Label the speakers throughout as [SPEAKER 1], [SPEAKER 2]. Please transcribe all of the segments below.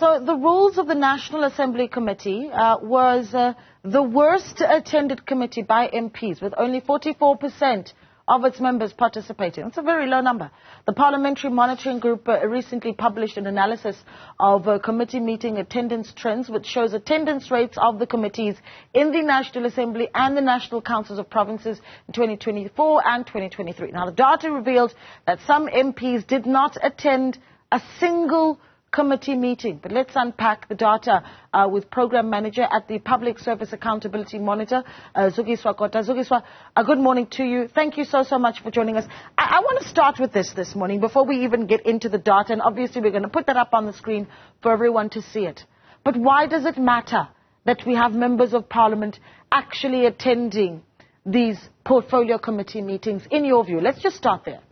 [SPEAKER 1] So the rules of the National Assembly Committee was the worst attended committee by MPs, with only 44% of its members participating. It's a very low number. The Parliamentary Monitoring Group recently published an analysis of committee meeting attendance trends, which shows attendance rates of the committees in the National Assembly and the National Councils of Provinces in 2024 and 2023. Now, the data revealed that some MPs did not attend a single committee meeting. But let's unpack the data with Program Manager at the Public Service Accountability Monitor, Zukiswa Kota. Zukiswa, good morning to you. Thank you so much for joining us. I want to start with this morning before we even get into the data, and obviously we're going to put that up on the screen for everyone to see it. But why does it matter that we have members of Parliament actually attending these portfolio committee meetings, in your view? Let's just start there.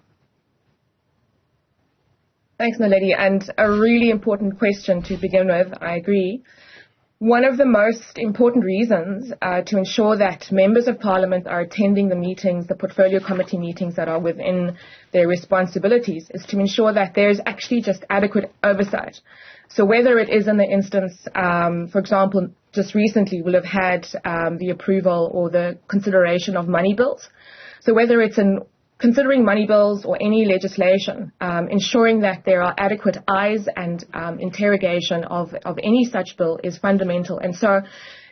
[SPEAKER 2] Thanks, Naledi, and a really important question to begin with. I agree. One of the most important reasons to ensure that members of Parliament are attending the meetings, the portfolio committee meetings that are within their responsibilities, is to ensure that there's actually just adequate oversight. So whether it is in the instance, for example, just recently we'll have had the approval or the consideration of money bills. So whether it's in considering money bills or any legislation, ensuring that there are adequate eyes and interrogation of any such bill is fundamental. And so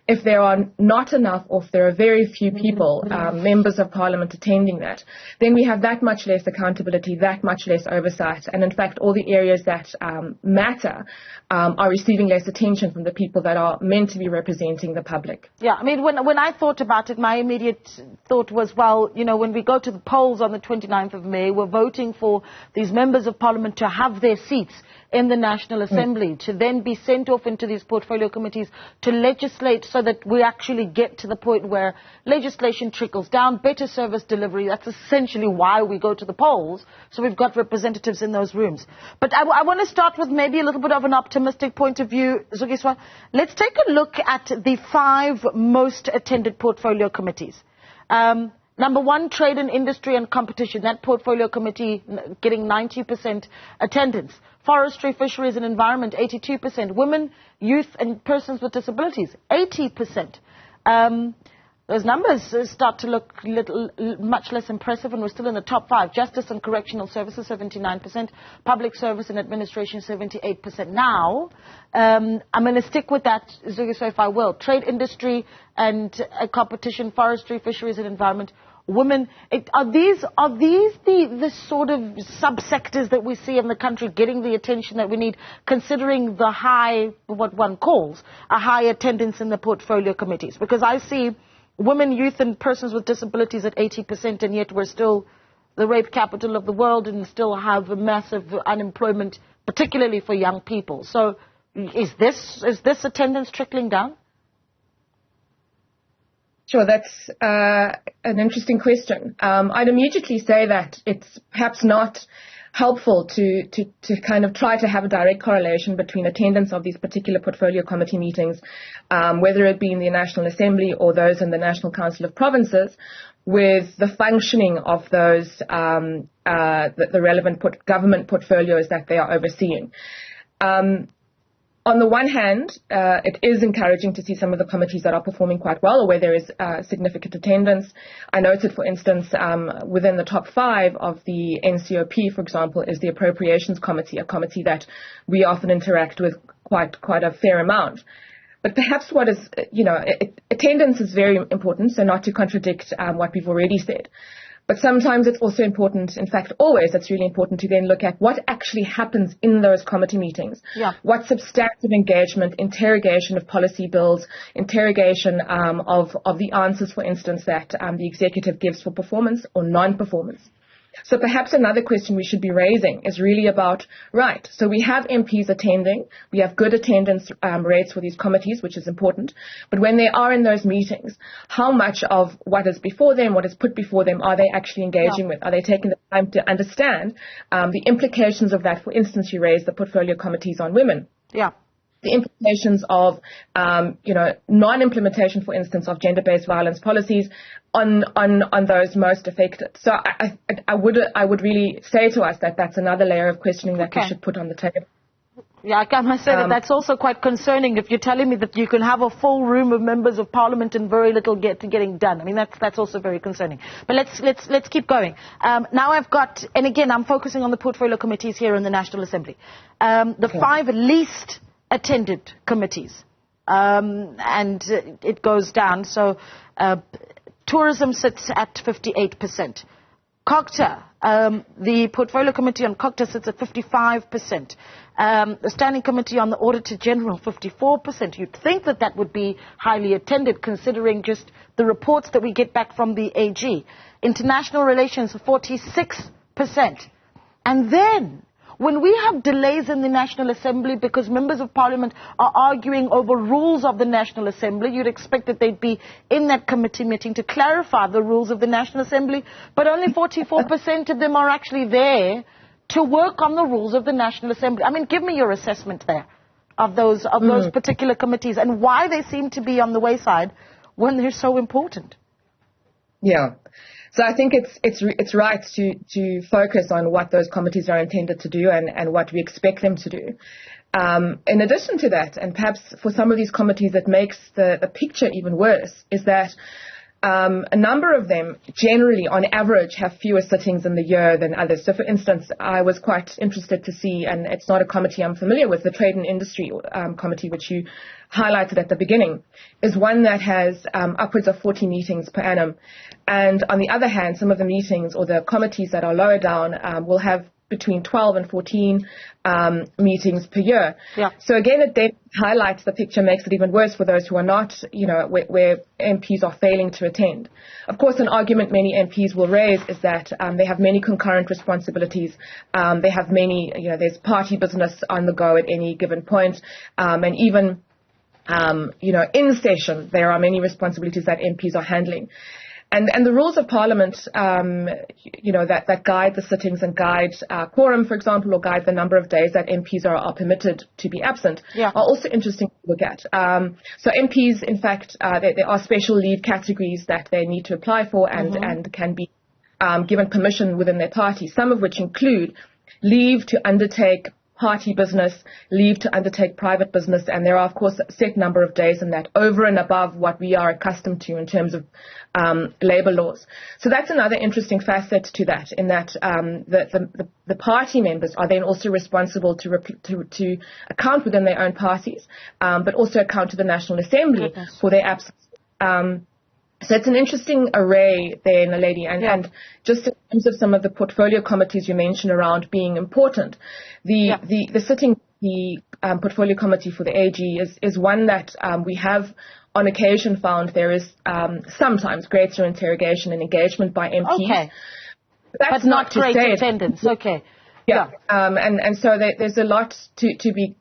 [SPEAKER 2] if there are not enough, or if there are very few people, members of Parliament attending that, then we have that much less accountability, that much less oversight. And in fact, all the areas that matter are receiving less attention from the people that are meant to be representing the public.
[SPEAKER 1] Yeah, I mean, when I thought about it, my immediate thought was, well, you know, when we go to the polls on the 29th of May, we're voting for these members of Parliament to have their seats in the National Assembly, to then be sent off into these portfolio committees to legislate so that we actually get to the point where legislation trickles down, better service delivery. That's essentially why we go to the polls, so we've got representatives in those rooms. But I want to start with maybe a little bit of an optimistic point of view, Zukiswa. Let's take a look at the 5 most attended portfolio committees. Number 1, Trade and Industry and Competition. That portfolio committee getting 90% attendance. Forestry, Fisheries and Environment, 82%. Women, Youth and Persons with Disabilities, 80%. Those numbers start to look much less impressive, and we're still in the top 5. Justice and Correctional Services, 79%. Public Service and Administration, 78%. Now, I'm going to stick with that, Zukiswa, if I will. Trade, Industry and Competition, Forestry, Fisheries and Environment. Women, are these the sort of subsectors that we see in the country getting the attention that we need, considering the high, what one calls, a high attendance in the portfolio committees? Because I see women, youth and persons with disabilities at 80%, and yet we're still the rape capital of the world and still have a massive unemployment, particularly for young people. So is this attendance trickling down?
[SPEAKER 2] Sure, that's an interesting question. I'd immediately say that it's perhaps not helpful to kind of try to have a direct correlation between attendance of these particular portfolio committee meetings, whether it be in the National Assembly or those in the National Council of Provinces, with the functioning of those the relevant government portfolios that they are overseeing. On the one hand, it is encouraging to see some of the committees that are performing quite well, or where there is significant attendance. I noted, for instance, within the top 5 of the NCOP, for example, is the Appropriations Committee, a committee that we often interact with quite a fair amount. But perhaps what is, attendance is very important, so not to contradict what we've already said. But sometimes it's also important, in fact, always it's really important to then look at what actually happens in those committee meetings. Yeah. What substantive engagement, interrogation of policy bills, interrogation of the answers, for instance, that the executive gives for performance or non-performance. So perhaps another question we should be raising is really about, right, so we have MPs attending, we have good attendance rates for these committees, which is important, but when they are in those meetings, how much of what is before them, what is put before them, are they actually engaging with? Are they taking the time to understand the implications of that? For instance, you raised the portfolio committees on women. Yeah. The implications of, non-implementation, for instance, of gender-based violence policies on those most affected. So I would really say to us that that's another layer of questioning that we should put on the table.
[SPEAKER 1] Yeah, I must say that's also quite concerning if you're telling me that you can have a full room of members of parliament and very little getting done. I mean, that's also very concerning. But let's keep going. Now I've got, and again, I'm focusing on the portfolio committees here in the National Assembly. The 5 least attended committees. And it goes down. So tourism sits at 58%. COGTA, the Portfolio Committee on COGTA sits at 55%. The Standing Committee on the Auditor General, 54%. You'd think that would be highly attended, considering just the reports that we get back from the AG. International Relations, 46%. And then, when we have delays in the National Assembly because members of Parliament are arguing over rules of the National Assembly, you'd expect that they'd be in that committee meeting to clarify the rules of the National Assembly, but only 44% of them are actually there to work on the rules of the National Assembly. I mean, give me your assessment there of those particular committees and why they seem to be on the wayside when they're so important.
[SPEAKER 2] Yeah. So I think it's right to focus on what those committees are intended to do and what we expect them to do. In addition to that, and perhaps for some of these committees that makes the picture even worse, is that a number of them generally, on average, have fewer sittings in the year than others. So, for instance, I was quite interested to see, and it's not a committee I'm familiar with, the Trade and Industry Committee, which you highlighted at the beginning, is one that has upwards of 40 meetings per annum. And on the other hand, some of the meetings or the committees that are lower down will have between 12 and 14 meetings per year.
[SPEAKER 1] Yeah.
[SPEAKER 2] So again, it then highlights the picture, makes it even worse for those who are not, where MPs are failing to attend. Of course, an argument many MPs will raise is that they have many concurrent responsibilities. They have many, there's party business on the go at any given point. And even, in session, there are many responsibilities that MPs are handling. And the rules of Parliament, that guide the sittings and guide quorum, for example, or guide the number of days that MPs are permitted to be absent, are also interesting to look at. So MPs, in fact, there are special leave categories that they need to apply for and can be given permission within their party, some of which include leave to undertake party business, leave to undertake private business, and there are, of course, a set number of days in that over and above what we are accustomed to in terms of labour laws. So that's another interesting facet to that, in that the party members are then also responsible to account within their own parties, but also account to the National Assembly for their absence. So it's an interesting array there, Naledi, and just in terms of some of the portfolio committees you mentioned around being important, the portfolio committee for the AG is one that we have on occasion found there is sometimes greater interrogation and engagement by MPs.
[SPEAKER 1] Okay.
[SPEAKER 2] That's
[SPEAKER 1] but not
[SPEAKER 2] to
[SPEAKER 1] great
[SPEAKER 2] say
[SPEAKER 1] attendance. Okay.
[SPEAKER 2] Yeah. And so there's a lot to be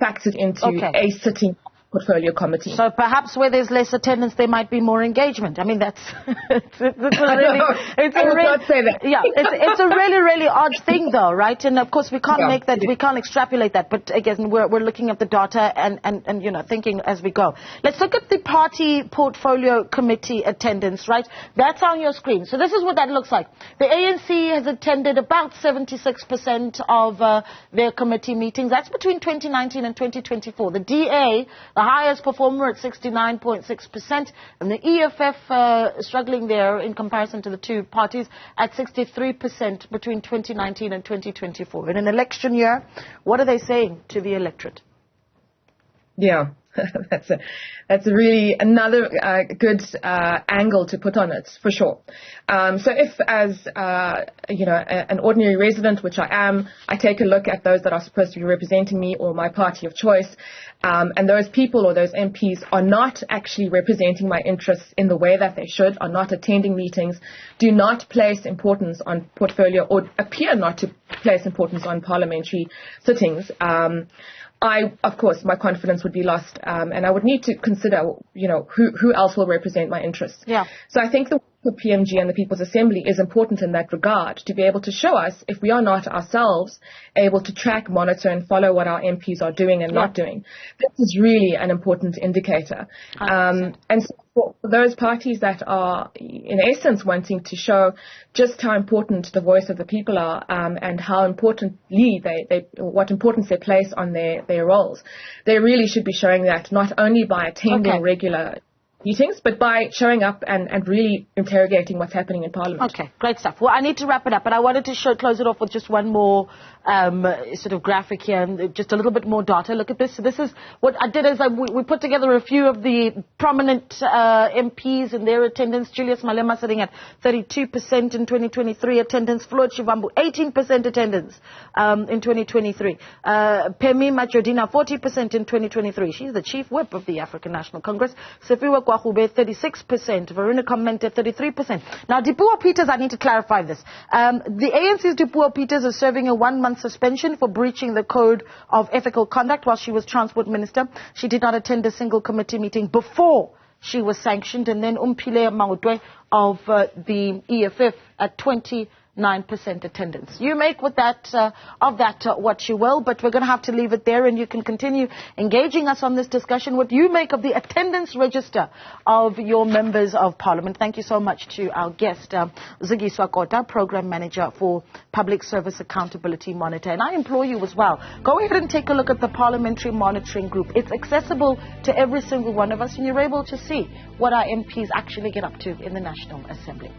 [SPEAKER 2] factored into a sitting portfolio committee.
[SPEAKER 1] So perhaps where there's less attendance, there might be more engagement. I mean, that's it's a really odd thing, though, right? And of course, we can't make that, we can't extrapolate that. But again, we're looking at the data and thinking as we go. Let's look at the party portfolio committee attendance, right? That's on your screen. So this is what that looks like. The ANC has attended about 76% of their committee meetings. That's between 2019 and 2024. The DA, the highest performer at 69.6%, and the EFF struggling there in comparison to the two parties at 63% between 2019 and 2024. In an election year, what are they saying to the electorate?
[SPEAKER 2] Yeah, that's really another good angle to put on it, for sure. So if, as an ordinary resident, which I am, I take a look at those that are supposed to be representing me or my party of choice, and those people or those MPs are not actually representing my interests in the way that they should, are not attending meetings, do not place importance on portfolio or appear not to place importance on parliamentary sittings, of course, my confidence would be lost, and I would need to consider, who else will represent my interests.
[SPEAKER 1] Yeah.
[SPEAKER 2] So I think the for PMG and the People's Assembly is important in that regard, to be able to show us if we are not ourselves able to track, monitor and follow what our MPs are doing and not doing. This is really an important indicator. And so for those parties that are in essence wanting to show just how important the voice of the people are, and how importantly what importance they place on their roles, they really should be showing that not only by attending regular meetings, but by showing up and really interrogating what's happening in Parliament.
[SPEAKER 1] Okay, great stuff. Well, I need to wrap it up, but I wanted to close it off with just one more sort of graphic here, and just a little bit more data. Look at this. So this is what I did, is we put together a few of the prominent MPs and their attendance. Julius Malema sitting at 32% in 2023 attendance. Floyd Shivambu, 18% attendance in 2023. Pemi Majodina, 40% in 2023. She's the chief whip of the African National Congress. Sifiwe Kwahube, 36%. Veronica Mente, 33%. Now, Dipuo Peters, I need to clarify this. The ANC's Dipuo Peters is serving a 1-month suspension for breaching the code of ethical conduct while she was transport minister. She did not attend a single committee meeting before she was sanctioned. And then Umpile Mautwe of the EFF at 29% attendance. You make with that what you will, but we're going to have to leave it there, and you can continue engaging us on this discussion. What you make of the attendance register of your members of Parliament. Thank you so much to our guest, Zukiswa Kota, Program Manager for Public Service Accountability Monitor. And I implore you as well, go ahead and take a look at the Parliamentary Monitoring Group. It's accessible to every single one of us, and you're able to see what our MPs actually get up to in the National Assembly.